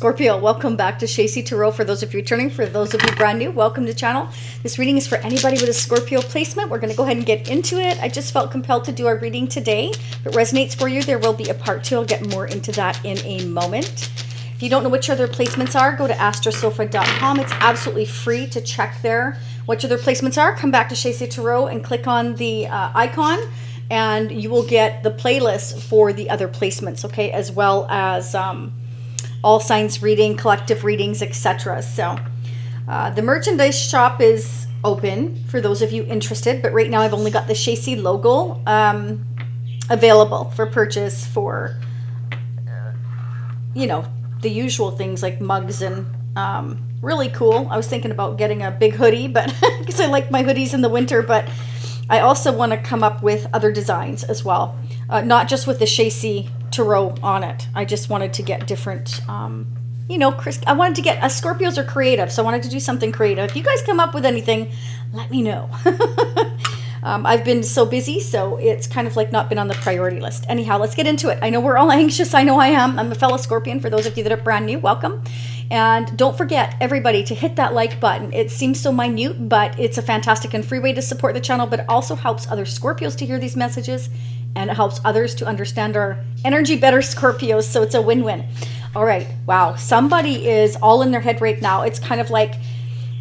Scorpio, welcome back to Shacy Tarot. For those of you returning, for those of you brand new, welcome to the channel. This reading is for anybody with a Scorpio placement. We're going to go ahead and get into it. I just felt compelled to do our reading today. If it resonates for you, there will be a part 2. I'll get more into that in a moment. If you don't know which other placements are, go to astrosofa.com. It's absolutely free to check there which other placements are. Come back to Shacy Tarot and click on the icon, and you will get the playlist for the other placements, okay, as well as all signs reading, collective readings, etc. So the merchandise shop is open for those of you interested, but right now I've only got the Shacy logo available for purchase for, you know, the usual things like mugs and really cool. I was thinking about getting a big hoodie, but because I like my hoodies in the winter, but I also want to come up with other designs as well, not just with the Shacy Tarot on it. I just wanted to get different, you know, I wanted to get, Scorpios are creative, so I wanted to do something creative. If you guys come up with anything, let me know. I've been so busy, so it's kind of like not been on the priority list. Anyhow, let's get into it. I know we're all anxious. I know I am. I'm a fellow Scorpion. For those of you that are brand new, welcome. And don't forget, everybody, to hit that like button. It seems so minute, but it's a fantastic and free way to support the channel, but it also helps other Scorpios to hear these messages, and it helps others to understand our energy better, Scorpios, so it's a win-win. All right, wow, somebody is all in their head right now. It's kind of like,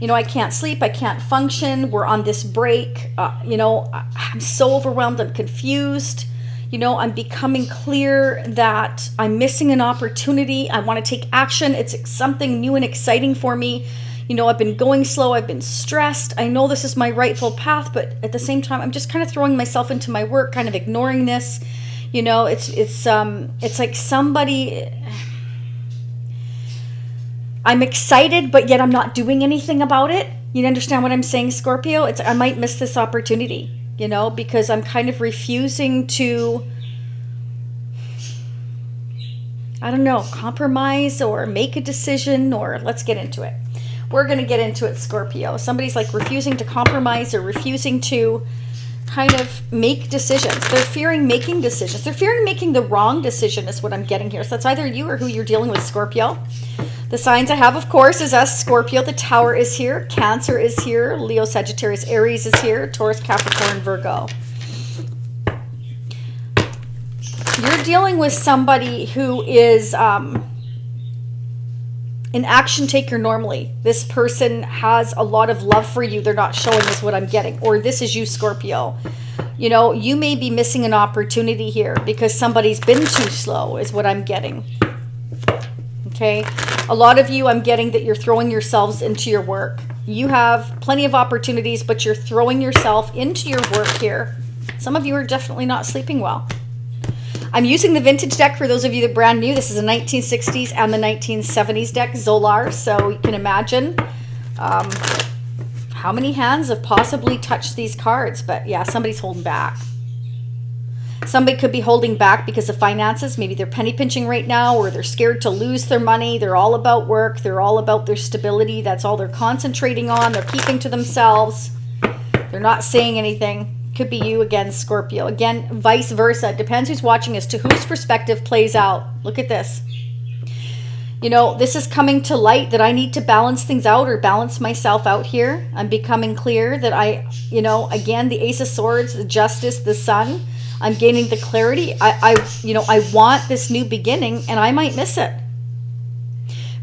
you know, I can't sleep, I can't function, we're on this break, you know, I'm so overwhelmed, I'm confused, you know, I'm becoming clear that I'm missing an opportunity, I want to take action, it's something new and exciting for me. You know, I've been going slow, I've been stressed, I know this is my rightful path, but at the same time, I'm just kind of throwing myself into my work, kind of ignoring this. You know, it's like somebody, I'm excited, but yet I'm not doing anything about it. You understand what I'm saying, Scorpio? I might miss this opportunity, you know, because I'm kind of refusing to, I don't know, compromise or make a decision, or let's get into it. We're going to get into it, Scorpio. Somebody's like refusing to compromise or refusing to kind of make decisions. They're fearing making decisions. They're fearing making the wrong decision is what I'm getting here. So that's either you or who you're dealing with, Scorpio. The signs I have, of course, is us, Scorpio. The Tower is here. Cancer is here. Leo, Sagittarius, Aries is here. Taurus, Capricorn, Virgo. You're dealing with somebody who is an action taker normally. This person has a lot of love for you. They're not showing is what I'm getting. Or this is you, Scorpio. You know, you may be missing an opportunity here because somebody's been too slow is what I'm getting. Okay. A lot of you, I'm getting that you're throwing yourselves into your work. You have plenty of opportunities, but you're throwing yourself into your work here. Some of you are definitely not sleeping well. I'm using the vintage deck for those of you that are brand new. This is a 1960s and the 1970s deck, Zolar. So you can imagine how many hands have possibly touched these cards. But yeah, somebody's holding back. Somebody could be holding back because of finances. Maybe they're penny pinching right now, or they're scared to lose their money. They're all about work. They're all about their stability. That's all they're concentrating on. They're keeping to themselves. They're not saying anything. Could be you again, Scorpio. Again, vice versa. It depends who's watching as to whose perspective plays out. Look at this. You know, this is coming to light that I need to balance things out or balance myself out here. I'm becoming clear that I, you know, again, the Ace of Swords, the Justice, the Sun. I'm gaining the clarity. You know, I want this new beginning and I might miss it.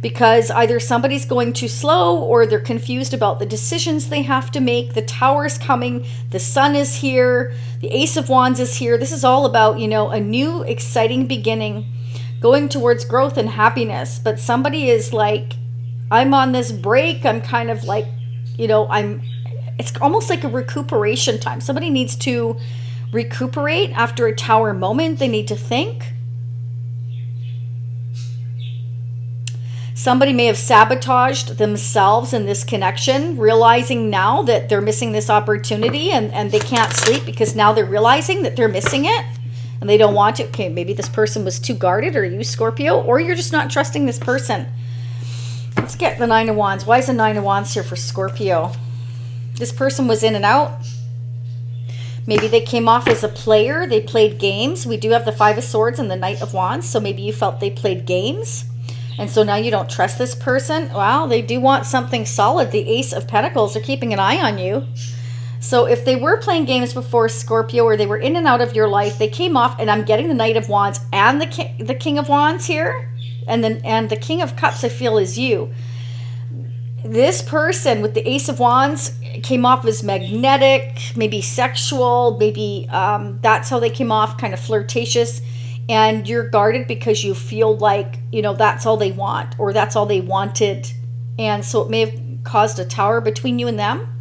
Because either somebody's going too slow or they're confused about the decisions they have to make. The Tower's coming. The Sun is here. The Ace of Wands is here. This is all about, you know, a new exciting beginning going towards growth and happiness. But somebody is like, I'm on this break. I'm kind of like, you know, it's almost like a recuperation time. Somebody needs to recuperate after a Tower moment. They need to think. Somebody may have sabotaged themselves in this connection, realizing now that they're missing this opportunity and they can't sleep because now they're realizing that they're missing it and they don't want to. Okay, maybe this person was too guarded, or you, Scorpio, or you're just not trusting this person. Let's get the Nine of Wands. Why is the Nine of Wands here for Scorpio? This person was in and out. Maybe they came off as a player. They played games. We do have the Five of Swords and the Knight of Wands. So maybe you felt they played games. And so now you don't trust this person. Well, they do want something solid. The Ace of Pentacles, they're keeping an eye on you. So if they were playing games before, Scorpio, or they were in and out of your life, they came off, and I'm getting the Knight of Wands and the King of Wands here. And the King of Cups, I feel, is you. This person with the Ace of Wands came off as magnetic, maybe sexual, maybe that's how they came off, kind of flirtatious. And you're guarded because you feel like, you know, that's all they want, or that's all they wanted. And so it may have caused a tower between you and them.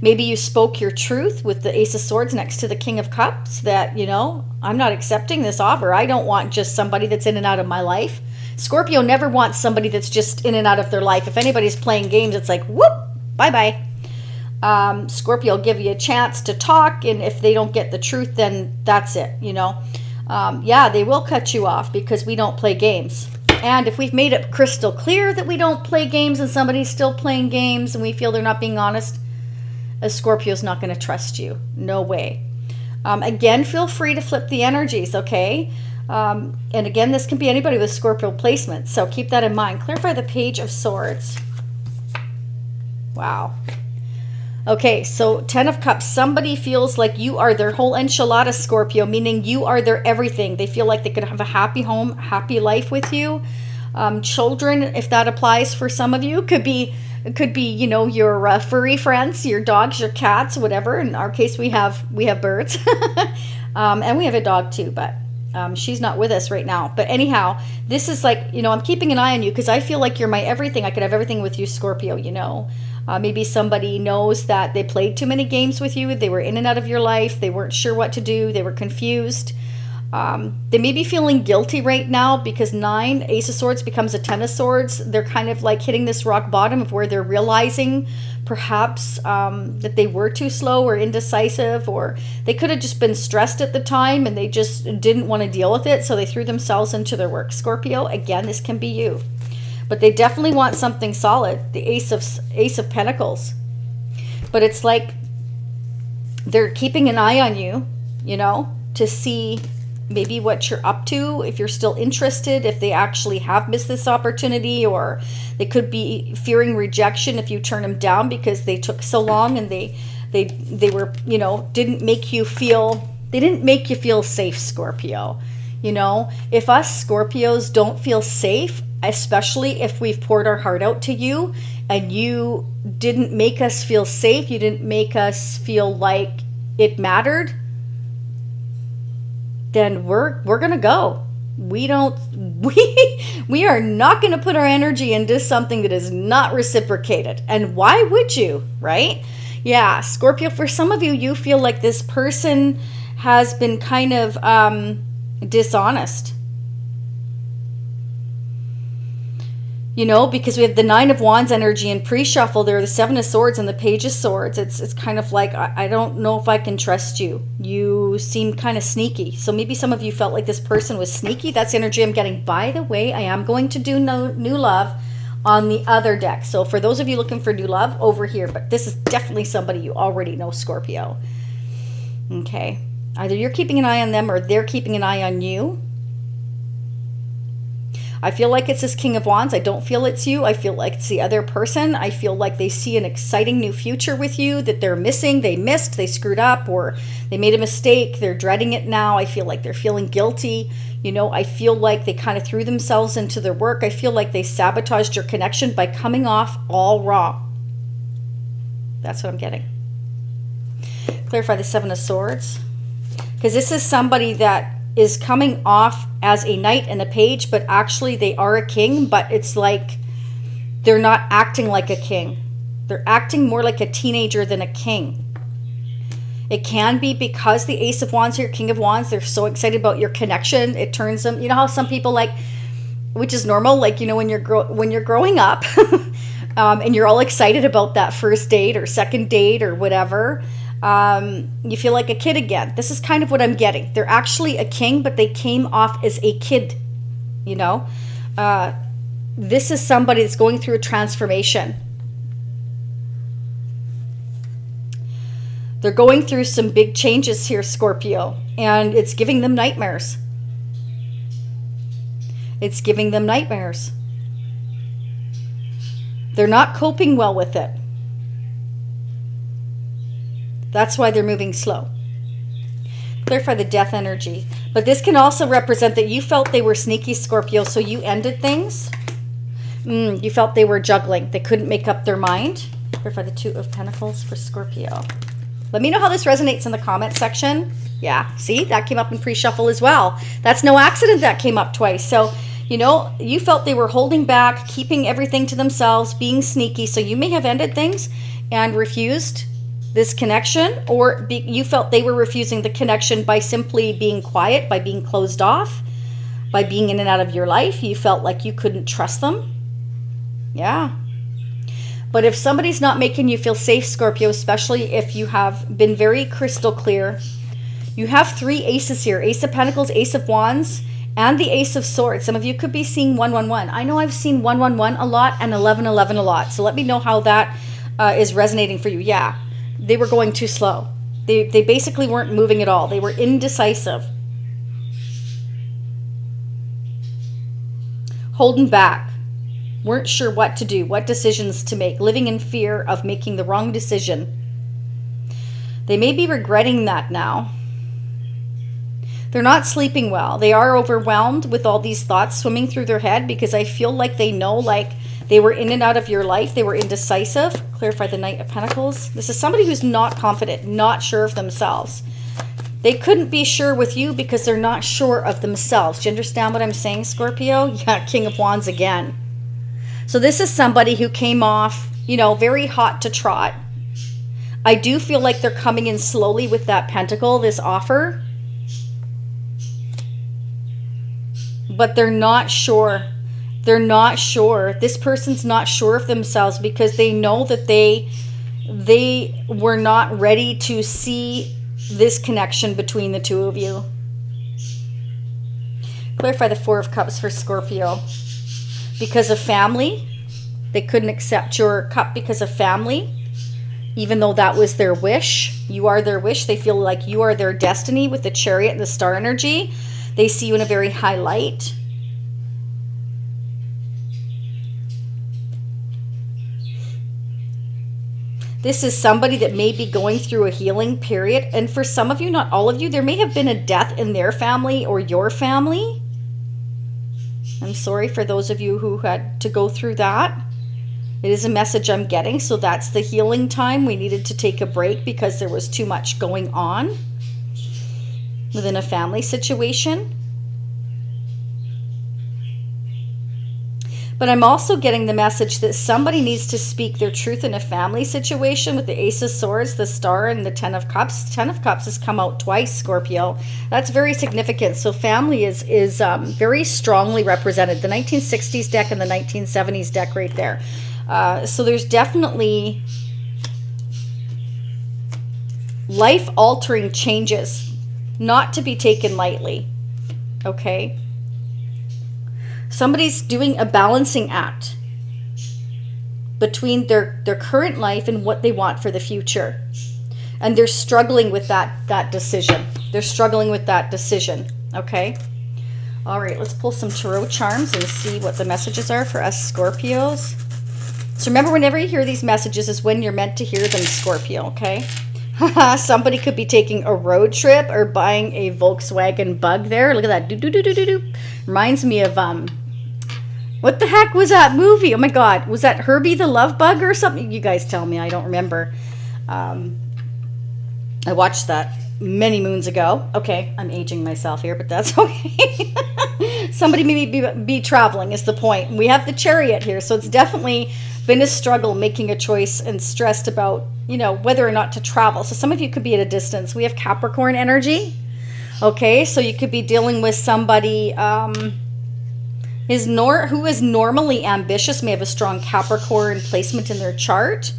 Maybe you spoke your truth with the Ace of Swords next to the King of Cups, that, you know, I'm not accepting this offer. I don't want just somebody that's in and out of my life. Scorpio never wants somebody that's just in and out of their life. If anybody's playing games, it's like, whoop, bye-bye. Scorpio will give you a chance to talk, and if they don't get the truth, then that's it, you know. Yeah, they will cut you off because we don't play games. And if we've made it crystal clear that we don't play games and somebody's still playing games and we feel they're not being honest, a Scorpio's not going to trust you. No way. Again, feel free to flip the energies, okay? And again, this can be anybody with Scorpio placement, so keep that in mind. Clarify the Page of Swords. Wow. Okay, so 10 of Cups. Somebody feels like you are their whole enchilada, Scorpio, meaning you are their everything. They feel like they could have a happy home, happy life with you. Children, if that applies for some of you, could be, you know, your furry friends, your dogs, your cats, whatever. In our case, we have birds, and we have a dog too, but she's not with us right now. But anyhow, this is like, you know, I'm keeping an eye on you because I feel like you're my everything. I could have everything with you, Scorpio, you know. Maybe somebody knows that they played too many games with you. They were in and out of your life. They weren't sure what to do. They were confused. They may be feeling guilty right now because 9, Ace of Swords becomes a 10 of Swords. They're kind of like hitting this rock bottom of where they're realizing perhaps that they were too slow or indecisive, or they could have just been stressed at the time and they just didn't want to deal with it. So they threw themselves into their work. Scorpio, again, this can be you. But they definitely want something solid, the Ace of Pentacles. But it's like they're keeping an eye on you, you know, to see maybe what you're up to, if you're still interested, if they actually have missed this opportunity, or they could be fearing rejection if you turn them down because they took so long and they were, you know, didn't make you feel safe, Scorpio. You know, if us Scorpios don't feel safe, especially if we've poured our heart out to you and you didn't make us feel safe, you didn't make us feel like it mattered, then we're gonna go. We are not gonna put our energy into something that is not reciprocated. And why would you, right? Yeah, Scorpio, for some of you, you feel like this person has been kind of dishonest. You know, because we have the 9 of Wands energy in pre-shuffle there, the 7 of Swords and the Page of Swords. It's kind of like, I don't know if I can trust you. You seem kind of sneaky. So maybe some of you felt like this person was sneaky. That's the energy I'm getting. By the way, I am going to do new love on the other deck. So for those of you looking for new love, over here. But this is definitely somebody you already know, Scorpio. Okay. Either you're keeping an eye on them or they're keeping an eye on you. I feel like it's this King of Wands. I don't feel it's you. I feel like it's the other person. I feel like they see an exciting new future with you that they're missing. They missed, they screwed up, or they made a mistake. They're dreading it now. I feel like they're feeling guilty. You know, I feel like they kind of threw themselves into their work. I feel like they sabotaged your connection by coming off all wrong. That's what I'm getting. Clarify the 7 of Swords. Because this is somebody that is coming off as a knight and a page, but actually they are a king, but it's like they're not acting like a king. They're acting more like a teenager than a king. It can be because the Ace of Wands here, King of Wands, they're so excited about your connection. It turns them, you know how some people like, which is normal, like, you know, when you're growing up and you're all excited about that first date or second date or whatever, you feel like a kid again. This is kind of what I'm getting. They're actually a king, but they came off as a kid, you know. This is somebody that's going through a transformation. They're going through some big changes here, Scorpio, and it's giving them nightmares. It's giving them nightmares. They're not coping well with it. That's why they're moving slow. Clarify the death energy. But this can also represent that you felt they were sneaky, Scorpio, so you ended things. You felt they were juggling. They couldn't make up their mind. Clarify the Two of Pentacles for Scorpio. Let me know how this resonates in the comment section. Yeah, see, that came up in pre-shuffle as well. That's no accident that came up twice. So, you know, you felt they were holding back, keeping everything to themselves, being sneaky. So you may have ended things and refused this connection, or you felt they were refusing the connection by simply being quiet, by being closed off, by being in and out of your life. You felt like you couldn't trust them. Yeah. But if somebody's not making you feel safe, Scorpio, especially if you have been very crystal clear, you have 3 aces here: Ace of Pentacles, Ace of Wands, and the Ace of Swords. Some of you could be seeing 111. I know I've seen 111 a lot and 1111 a lot. So let me know how that is resonating for you. Yeah. They were going too slow. They basically weren't moving at all. They were indecisive. Holding back. Weren't sure what to do, what decisions to make. Living in fear of making the wrong decision. They may be regretting that now. They're not sleeping well. They are overwhelmed with all these thoughts swimming through their head, because I feel like they know, like, they were in and out of your life. They were indecisive. Clarify the Knight of Pentacles. This is somebody who's not confident, not sure of themselves. They couldn't be sure with you because they're not sure of themselves. Do you understand what I'm saying, Scorpio? Yeah, King of Wands again. So this is somebody who came off, you know, very hot to trot. I do feel like they're coming in slowly with that pentacle, this offer. But they're not sure. They're not sure. This person's not sure of themselves because they know that they were not ready to see this connection between the two of you. Clarify the Four of Cups for Scorpio. Because of family. They couldn't accept your cup because of family. Even though that was their wish. You are their wish. They feel like you are their destiny with the Chariot and the Star energy. They see you in a very high light. This is somebody that may be going through a healing period. And for some of you, not all of you, there may have been a death in their family or your family. I'm sorry for those of you who had to go through that. It is a message I'm getting. So that's the healing time. We needed to take a break because there was too much going on within a family situation. But I'm also getting the message that somebody needs to speak their truth in a family situation with the Ace of Swords, the Star, and the Ten of Cups. Ten of Cups has come out twice, Scorpio. That's very significant. So family is very strongly represented. The 1960s deck and the 1970s deck right there. So there's definitely life-altering changes, not to be taken lightly. Okay? Somebody's doing a balancing act between their current life and what they want for the future. And they're struggling with that decision. They're struggling with that decision. Okay? All right, let's pull some tarot charms and see what the messages are for us Scorpios. So remember, whenever you hear these messages is when you're meant to hear them, Scorpio, okay? Somebody could be taking a road trip or buying a Volkswagen Bug there. Look at that. Do-do-do-do-do-do. Reminds me of, what the heck was that movie? Oh my God. Was that Herbie the Love Bug or something? You guys tell me. I don't remember. I watched that many moons ago. Okay, I'm aging myself here, but that's okay. Somebody may be traveling is the point. We have the Chariot here, so it's definitely been a struggle making a choice and stressed about, you know, whether or not to travel. So some of you could be at a distance. We have Capricorn energy. Okay, so you could be dealing with somebody who is normally ambitious, may have a strong Capricorn placement in their chart.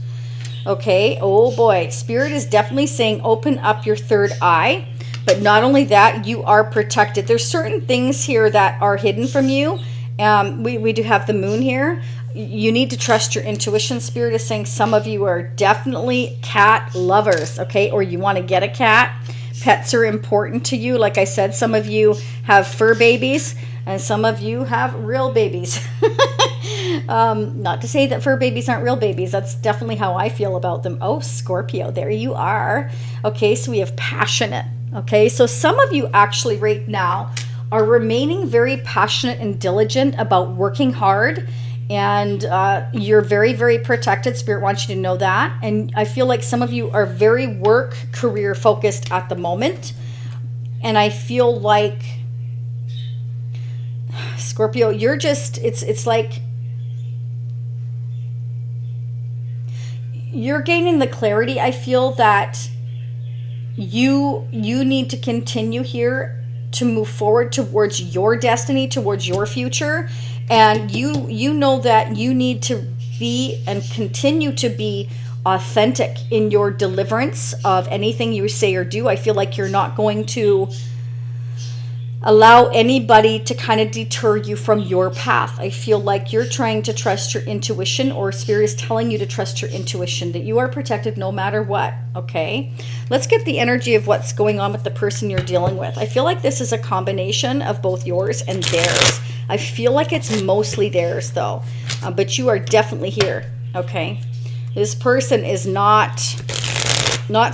Okay, oh boy, Spirit is definitely saying open up your third eye. But not only that, you are protected. There's certain things here that are hidden from you. We do have the Moon here. You need to trust your intuition. Spirit is saying some of you are definitely cat lovers, okay? Or you want to get a cat. Pets are important to you. Like I said, some of you have fur babies. And some of you have real babies. Not to say that fur babies aren't real babies. That's definitely how I feel about them. Oh, Scorpio, there you are. Okay, so we have passionate. Okay, so some of you actually right now are remaining very passionate and diligent about working hard. And you're very, very protected. Spirit wants you to know that. And I feel like some of you are very work, career focused at the moment. And I feel like, Scorpio, you're just, it's like you're gaining the clarity. I feel that you need to continue here to move forward towards your destiny, towards your future. And you know that you need to be and continue to be authentic in your deliverance of anything you say or do. I feel like you're not going to allow anybody to kind of deter you from your path. I feel like you're trying to trust your intuition, or Spirit is telling you to trust your intuition, that you are protected no matter what, okay? Let's get the energy of what's going on with the person you're dealing with. I feel like this is a combination of both yours and theirs. I feel like it's mostly theirs though, but you are definitely here, okay? This person is not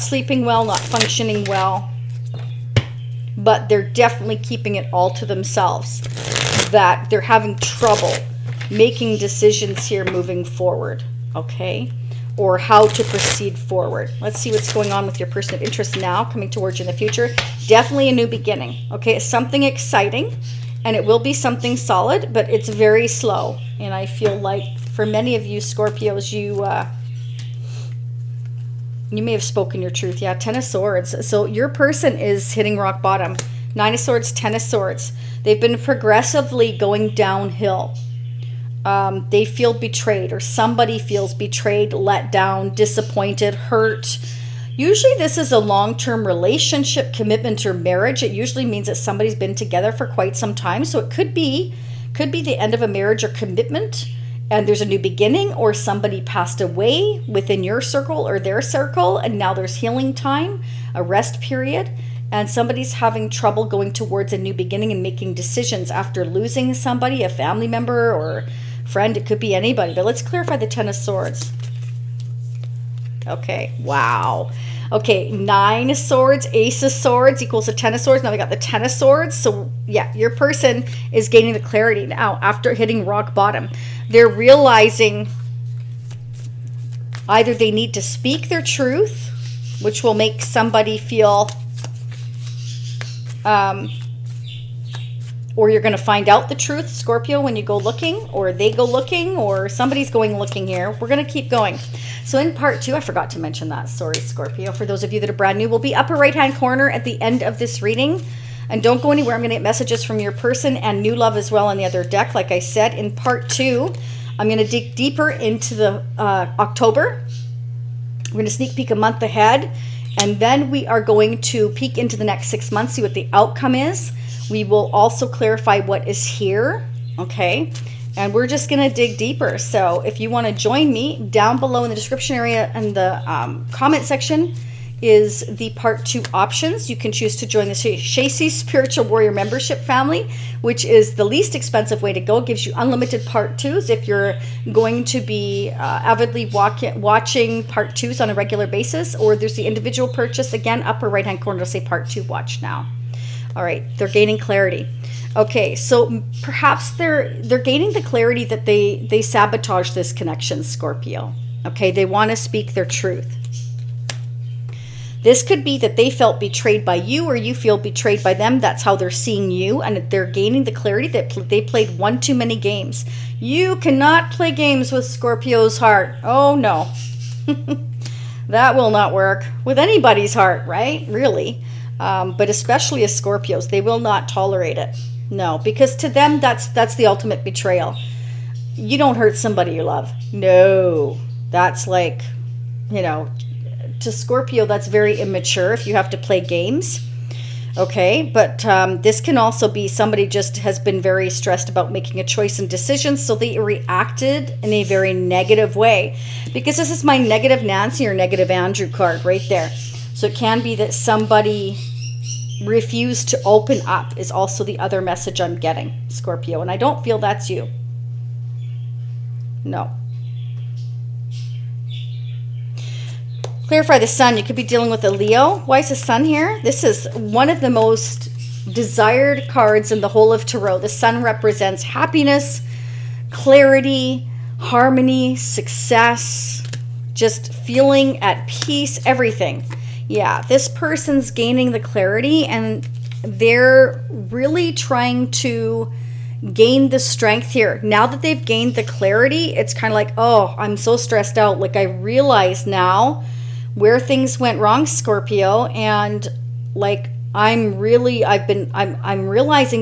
sleeping well, not functioning well, but they're definitely keeping it all to themselves, that they're having trouble making decisions here moving forward, okay? Or how to proceed forward. Let's see what's going on with your person of interest now, coming towards you in the future. Definitely a new beginning, okay? It's something exciting, and it will be something solid, but it's very slow. And I feel like for many of you Scorpios, you may have spoken your truth. Yeah, Ten of Swords. So your person is hitting rock bottom. Nine of Swords, Ten of Swords. They've been progressively going downhill. They feel betrayed, or somebody feels betrayed, let down, disappointed, hurt. Usually this is a long-term relationship, commitment, or marriage. It usually means that somebody's been together for quite some time. So it could be the end of a marriage or commitment, and there's a new beginning, or somebody passed away within your circle or their circle, and now there's healing time, a rest period, and somebody's having trouble going towards a new beginning and making decisions after losing somebody, a family member or friend. It could be anybody, but let's clarify the Ten of Swords. Okay, wow. Okay, Nine of Swords, Ace of Swords equals a Ten of Swords. Now we got the Ten of Swords. So yeah, your person is gaining the clarity now after hitting rock bottom. They're realizing either they need to speak their truth, which will make somebody feel, or you're going to find out the truth, Scorpio, when you go looking, or they go looking, or somebody's going looking here. We're going to keep going. So in part 2, I forgot to mention that. Sorry, Scorpio. For those of you that are brand new, will be upper right-hand corner at the end of this reading. And don't go anywhere. I'm going to get messages from your person and new love as well on the other deck. Like I said, in part 2, I'm going to dig deeper into the October. We're going to sneak peek a month ahead. And then we are going to peek into the next 6 months, see what the outcome is. We will also clarify what is here, okay? And we're just going to dig deeper. So if you want to join me, down below in the description area and the comment section is the part 2 options. You can choose to join the Shacy Spiritual Warrior membership family, which is the least expensive way to go. It gives you unlimited part 2s if you're going to be avidly watching part 2s on a regular basis. Or there's the individual purchase. Again, upper right-hand corner will say part 2, watch now. All right, they're gaining clarity. Okay, so perhaps they're gaining the clarity that they sabotage this connection, Scorpio. Okay, they want to speak their truth. This could be that they felt betrayed by you, or you feel betrayed by them. That's how they're seeing you, and they're gaining the clarity that they played one too many games. You cannot play games with Scorpio's heart. Oh, no. That will not work with anybody's heart, right? Really. But especially as Scorpios, they will not tolerate it. No, because to them, that's the ultimate betrayal. You don't hurt somebody you love. No, that's like, you know, to Scorpio, that's very immature if you have to play games. Okay, but this can also be somebody just has been very stressed about making a choice and decisions, so they reacted in a very negative way. Because this is my negative Nancy or negative Andrew card right there. So it can be that somebody refuse to open up is also the other message I'm getting, Scorpio. And I don't feel that's you. No. Clarify the sun. You could be dealing with a Leo. Why is the sun here? This is one of the most desired cards in the whole of Tarot. The sun represents happiness, clarity, harmony, success, just feeling at peace, everything. Yeah, this person's gaining the clarity and they're really trying to gain the strength here. Now that they've gained the clarity, it's kind of like, oh, I'm so stressed out. Like I realize now where things went wrong, Scorpio, and like I'm realizing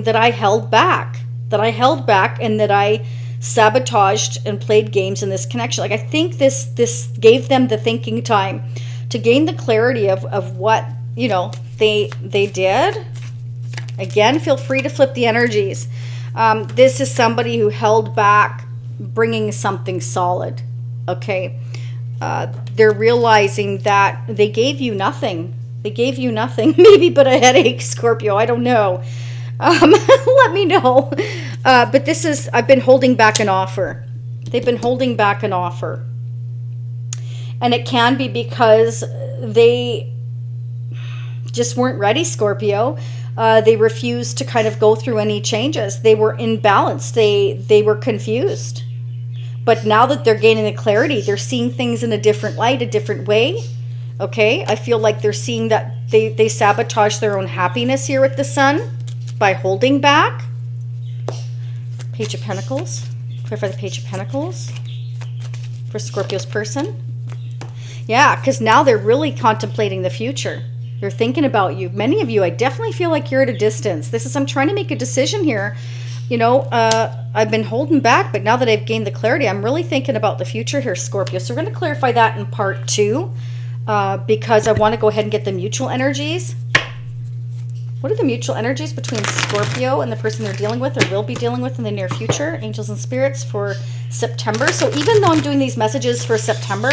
that I held back, and that I sabotaged and played games in this connection. Like I think this gave them the thinking time to gain the clarity of what, you know, they did. Again, feel free to flip the energies. This is somebody who held back bringing something solid. Okay. They're realizing that they gave you nothing. They gave you nothing, maybe but a headache, Scorpio. I don't know. Let me know. But this is, I've been holding back an offer. They've been holding back an offer. And it can be because they just weren't ready, Scorpio. They refused to kind of go through any changes. They were imbalanced. They were confused. But now that they're gaining the clarity, they're seeing things in a different light, a different way. Okay, I feel like they're seeing that they sabotage their own happiness here with the sun by holding back. Page of Pentacles. Clarify the Page of Pentacles for Scorpio's person. Yeah, because now they're really contemplating the future. They're thinking about you. Many of you, I definitely feel like you're at a distance. This is, I'm trying to make a decision here. You know, I've been holding back, but now that I've gained the clarity, I'm really thinking about the future here, Scorpio. So we're going to clarify that in part 2 because I want to go ahead and get the mutual energies. What are the mutual energies between Scorpio and the person they're dealing with or will be dealing with in the near future? Angels and spirits for September. So even though I'm doing these messages for September,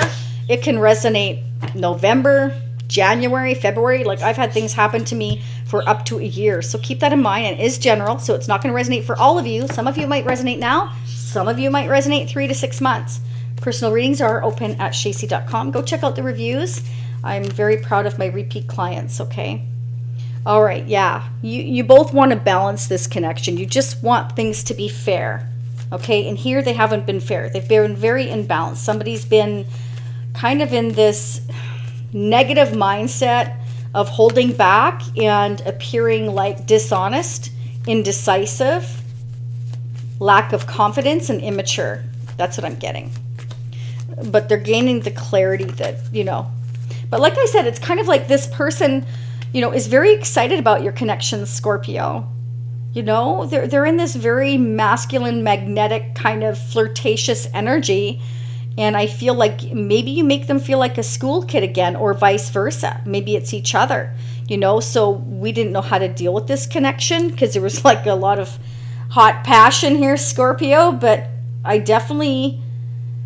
it can resonate November, January, February. Like I've had things happen to me for up to a year. So keep that in mind. And it is general. So it's not going to resonate for all of you. Some of you might resonate now. Some of you might resonate 3 to 6 months. Personal readings are open at shacy.com. Go check out the reviews. I'm very proud of my repeat clients. Okay. All right. Yeah. You both want to balance this connection. You just want things to be fair. Okay. And here they haven't been fair. They've been very imbalanced. Somebody's been kind of in this negative mindset of holding back and appearing like dishonest, indecisive, lack of confidence, and immature. That's what I'm getting. But they're gaining the clarity that, you know. But like I said, it's kind of like this person, you know, is very excited about your connection, Scorpio. You know, they're in this very masculine, magnetic, kind of flirtatious energy. And I feel like maybe you make them feel like a school kid again, or vice versa. Maybe it's each other, you know. So we didn't know how to deal with this connection because there was like a lot of hot passion here, Scorpio. But I definitely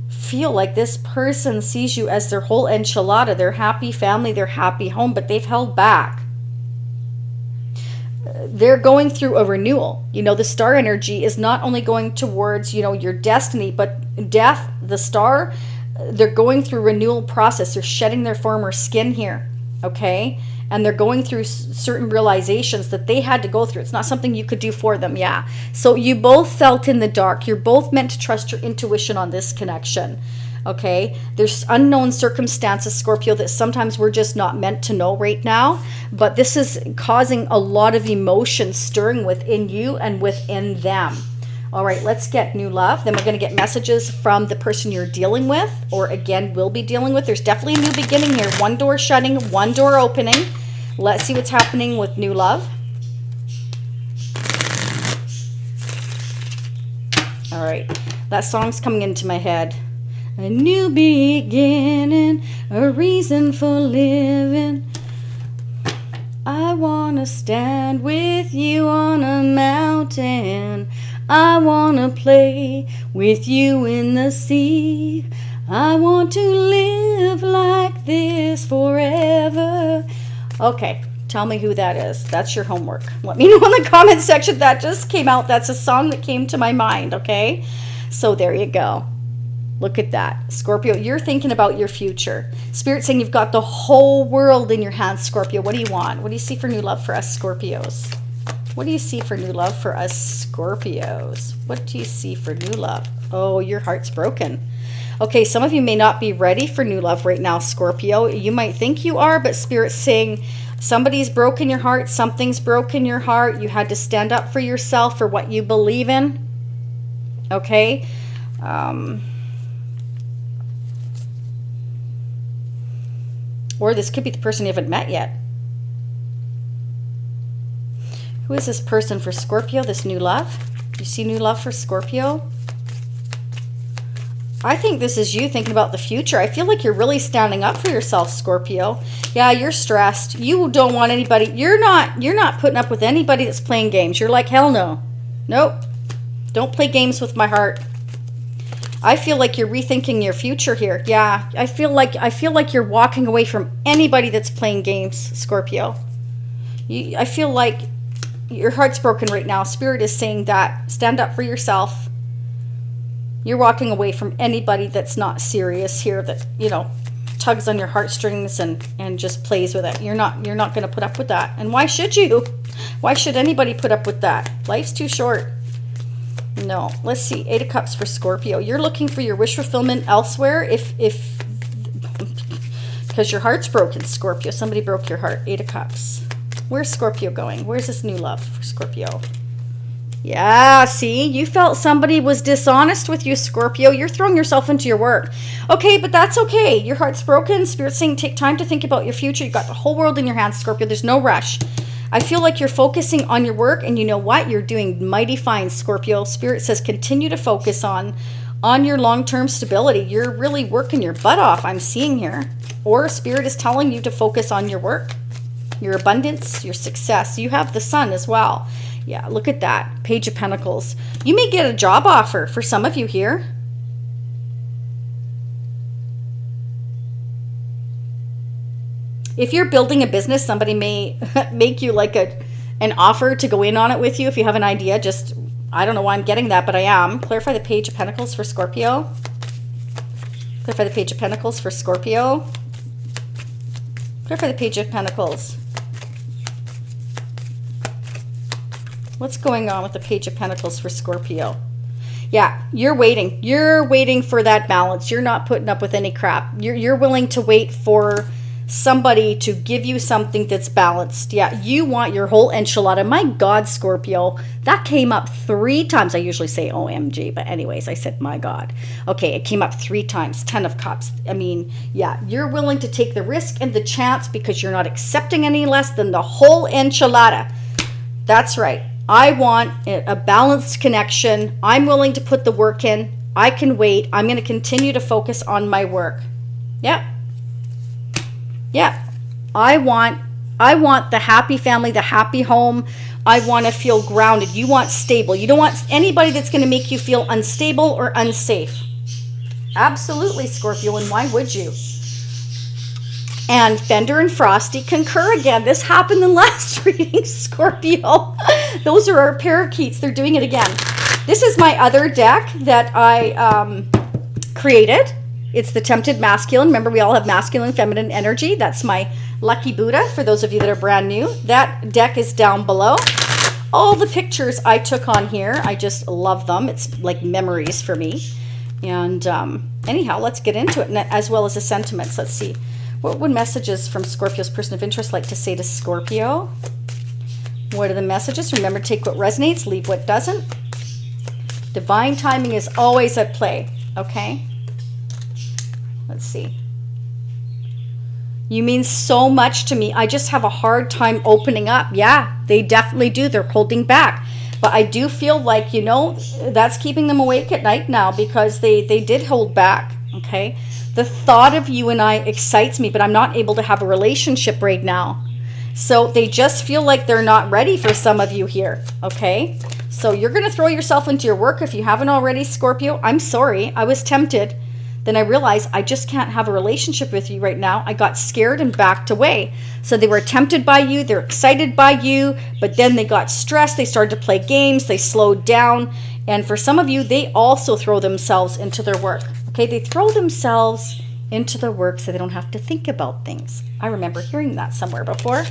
feel like this person sees you as their whole enchilada, their happy family, their happy home, but they've held back. They're going through a renewal. You know, the star energy is not only going towards, you know, your destiny, but death, the star, they're going through renewal process. They're shedding their former skin here, okay? And they're going through certain realizations that they had to go through. It's not something you could do for them, yeah. So you both felt in the dark. You're both meant to trust your intuition on this connection, okay? There's unknown circumstances, Scorpio, that sometimes we're just not meant to know right now. But this is causing a lot of emotion stirring within you and within them. All right, let's get new love. Then we're going to get messages from the person you're dealing with, or again, will be dealing with. There's definitely a new beginning here. One door shutting, one door opening. Let's see what's happening with new love. All right, that song's coming into my head. A new beginning, a reason for living. I want to stand with you on a mountain. I want to play with you in the sea. I want to live like this forever. Okay, Tell me who that is. That's your homework. Let me know in the comment section. That just came out. That's a song that came to my mind, okay? So there you go. Look at that. Scorpio, you're thinking about your future. Spirit saying you've got the whole world in your hands, Scorpio. What do you want? What do you see for new love for us, Scorpios? What do you see for new love for us, Scorpios? What do you see for new love? Oh, your heart's broken. Okay, some of you may not be ready for new love right now, Scorpio. You might think you are, but Spirit's saying somebody's broken your heart. Something's broken your heart. You had to stand up for yourself, for what you believe in. Okay? Or this could be the person you haven't met yet. Who is this person for Scorpio, this new love? Do you see new love for Scorpio? I think this is you thinking about the future. I feel like you're really standing up for yourself, Scorpio. Yeah, you're stressed. You don't want anybody. You're not putting up with anybody that's playing games. You're like, hell no. Nope. Don't play games with my heart. I feel like you're rethinking your future here. Yeah, I feel like you're walking away from anybody that's playing games, Scorpio. I feel like your heart's broken right now. Spirit is saying that. Stand up for yourself. You're walking away from anybody that's not serious here, that, you know, tugs on your heartstrings and just plays with it. You're not going to put up with that. And why should you? Why should anybody put up with that? Life's too short. No. Let's see. 8 of Cups for Scorpio. You're looking for your wish fulfillment elsewhere because your heart's broken, Scorpio. Somebody broke your heart. 8 of Cups. Where's Scorpio going? Where's this new love for Scorpio? Yeah, see, you felt somebody was dishonest with you, Scorpio. You're throwing yourself into your work. Okay, but that's okay. Your heart's broken. Spirit's saying take time to think about your future. You've got the whole world in your hands, Scorpio. There's no rush. I feel like you're focusing on your work, and you know what? You're doing mighty fine, Scorpio. Spirit says continue to focus on your long-term stability. You're really working your butt off, I'm seeing here. Or Spirit is telling you to focus on your work, your abundance, your success. You have the Sun as well. Yeah, look at that. Page of Pentacles. You may get a job offer for some of you here. If you're building a business, somebody may make you like an offer to go in on it with you. If you have an idea, just, I don't know why I'm getting that, but I am. Clarify the Page of Pentacles for Scorpio. Clarify the Page of Pentacles for Scorpio. Clarify the Page of Pentacles. What's going on with the Page of Pentacles for Scorpio? Yeah, you're waiting. You're waiting for that balance. You're not putting up with any crap. You're willing to wait for somebody to give you something that's balanced. Yeah, you want your whole enchilada. My God, Scorpio, that came up 3 times. I usually say OMG, but anyways, I said my God. Okay, it came up 3 times. 10 of Cups. I mean, yeah, you're willing to take the risk and the chance because you're not accepting any less than the whole enchilada. That's right. I want a balanced connection. I'm willing to put the work in. I can wait. I'm going to continue to focus on my work. Yep. Yeah. I want the happy family, the happy home. I want to feel grounded. You want stable. You don't want anybody that's going to make you feel unstable or unsafe. Absolutely, Scorpio. And why would you? And Fender and Frosty concur again. This happened in last reading, Scorpio. Those are our parakeets. They're doing it again. This is my other deck that I created. It's the Tempted Masculine. Remember, we all have masculine, feminine energy. That's my Lucky Buddha, for those of you that are brand new. That deck is down below. All the pictures I took on here, I just love them. It's like memories for me. And anyhow, let's get into it, and as well as the sentiments. Let's see. What would messages from Scorpio's person of interest like to say to Scorpio? What are the messages? Remember, take what resonates, leave what doesn't. Divine timing is always at play, okay? Let's see. You mean so much to me. I just have a hard time opening up. Yeah, they definitely do. They're holding back. But I do feel like, you know, that's keeping them awake at night now because they did hold back, okay? The thought of you and I excites me, but I'm not able to have a relationship right now. So they just feel like they're not ready for some of you here, okay? So you're going to throw yourself into your work if you haven't already, Scorpio. I'm sorry. I was tempted. Then I realized I just can't have a relationship with you right now. I got scared and backed away. So they were tempted by you, they're excited by you, but then they got stressed, they started to play games, they slowed down. And for some of you, they also throw themselves into their work. Okay, they throw themselves into their work so they don't have to think about things. I remember hearing that somewhere before.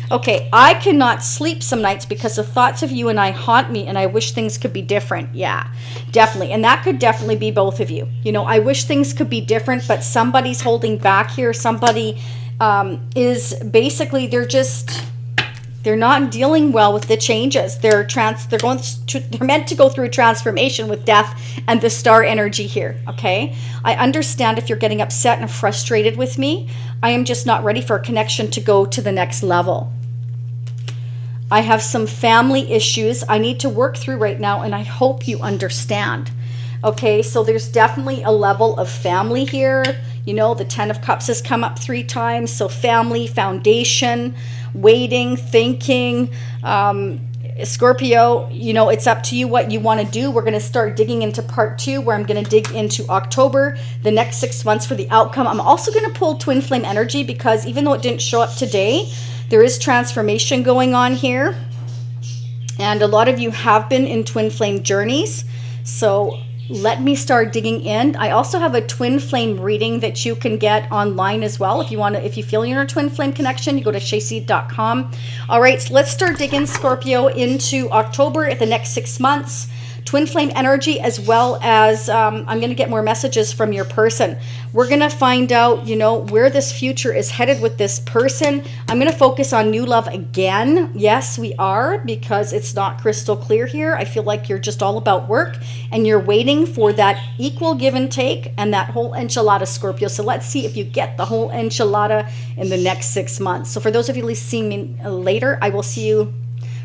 Okay, I cannot sleep some nights because the thoughts of you and I haunt me, and I wish things could be different. Yeah, definitely. And that could definitely be both of you. You know, I wish things could be different, but somebody's holding back here. Somebody is basically, they're not dealing well with the changes. They're meant to go through a transformation with death and the star energy here, okay? I understand if you're getting upset and frustrated with me. I am just not ready for a connection to go to the next level. I have some family issues I need to work through right now, and I hope you understand. Okay, so there's definitely a level of family here. You know, the 10 of Cups has come up 3 times. So family, foundation, waiting, thinking. Scorpio, you know, it's up to you what you want to do. We're going to start digging into part 2, where I'm going to dig into October, the next 6 months for the outcome. I'm also going to pull twin flame energy, because even though it didn't show up today, there is transformation going on here. And a lot of you have been in twin flame journeys. So let me start digging in. I also have a twin flame reading that you can get online as well. If you want to, if you feel you're in a twin flame connection, you go to shayseed.com. All right, so let's start digging, Scorpio, into October at the next 6 months. Twin flame energy, as well as I'm going to get more messages from your person. We're going to find out, you know, where this future is headed with this person. I'm going to focus on new love again. Yes, we are, because it's not crystal clear here. I feel like you're just all about work, and you're waiting for that equal give and take and that whole enchilada, Scorpio. So let's see if you get the whole enchilada in the next 6 months. So for those of you seeing me later, I will see you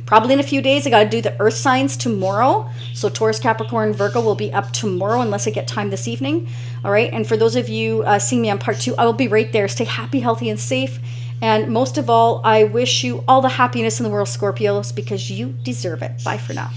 probably in a few days. I got to do the earth signs tomorrow. So Taurus, Capricorn, Virgo will be up tomorrow unless I get time this evening. All right. And for those of you seeing me on part 2, I will be right there. Stay happy, healthy, and safe. And most of all, I wish you all the happiness in the world, Scorpios, because you deserve it. Bye for now.